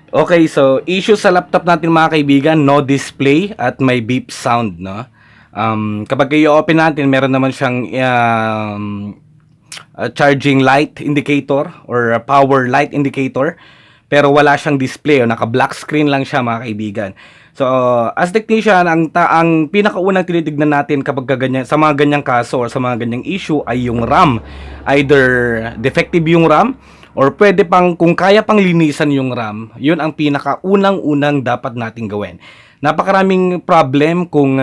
Okay, so issue sa laptop natin mga kaibigan, no display at may beep sound, no? Kapag i-open natin, meron naman siyang charging light indicator or a power light indicator, pero wala siyang display o naka-black screen lang siya mga kaibigan. So, as technician, ang pinakaunang tinitignan natin kapag ganyan, sa mga ganyang kaso or sa mga ganyang issue ay yung RAM. Either defective yung RAM or pwede pang, kung kaya pang linisan yung RAM, yun ang pinakaunang-unang dapat nating gawin. Napakaraming problem kung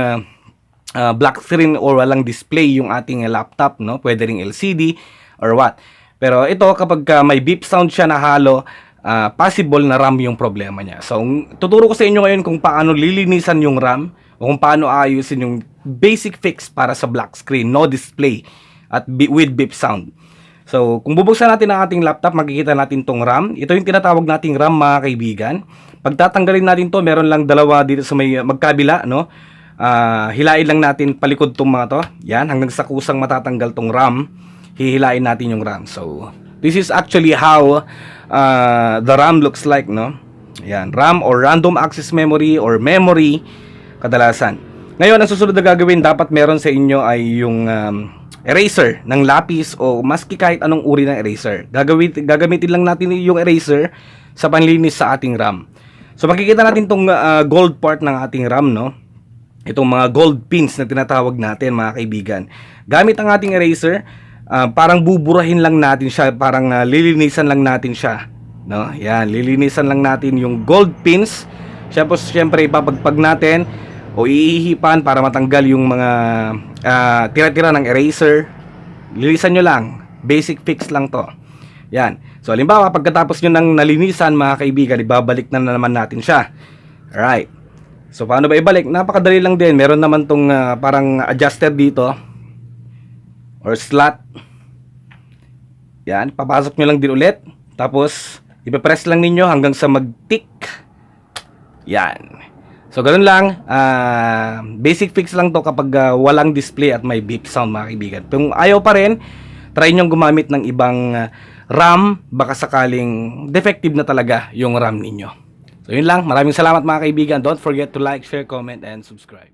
black screen or walang display yung ating laptop, no? Pwede ring LCD or what. Pero ito kapag may beep sound siya na halo, possible na RAM yung problema niya. So, tuturo ko sa inyo ngayon kung paano lilinisan yung RAM o kung paano ayusin yung basic fix para sa black screen, no display at with beep sound. So, kung bubuksan natin ang ating laptop, makikita natin tong RAM. Ito yung tinatawag nating RAM mga kaibigan. Pagtatanggalin natin to, meron lang dalawa dito sa may magkabila, no? Hilain lang natin palikod tong mga to. Yan, hanggang sa kusang matatanggal tong RAM, hihilain natin yung RAM. So, this is actually how the RAM looks like, no? Yan, RAM or random access memory or memory kadalasan. Ngayon, ang susunod na gagawin, dapat meron sa inyo ay yung eraser ng lapis o maski kahit anong uri ng eraser. Gagamitin lang natin yung eraser sa panlinis sa ating RAM. So, makikita natin tong gold part ng ating RAM, no? Itong mga gold pins na tinatawag natin, mga kaibigan. Gamit ang ating eraser, parang buburahin lang natin siya, parang lilinisan lang natin siya, no? Yan, lilinisan lang natin yung gold pins. Siyempre ipapagpag natin o iihipan para matanggal yung mga tira-tira ng eraser. Lilisan nyo lang, basic fix lang to. Yan, so halimbawa pagkatapos nyo ng nalinisan mga kaibigan, ibabalik na naman natin siya. Alright, so paano ba ibalik? Napakadali lang din. Meron naman tong parang adjuster dito or slot. Yan, papasok nyo lang din ulit. Tapos, ipapress lang ninyo hanggang sa mag-tick. Yan. So, ganun lang. Basic fix lang to kapag walang display at may beep sound, mga kaibigan. Kung ayaw pa rin, try nyo gumamit ng ibang RAM. Baka sakaling defective na talaga yung RAM ninyo. So, yun lang. Maraming salamat mga kaibigan. Don't forget to like, share, comment, and subscribe.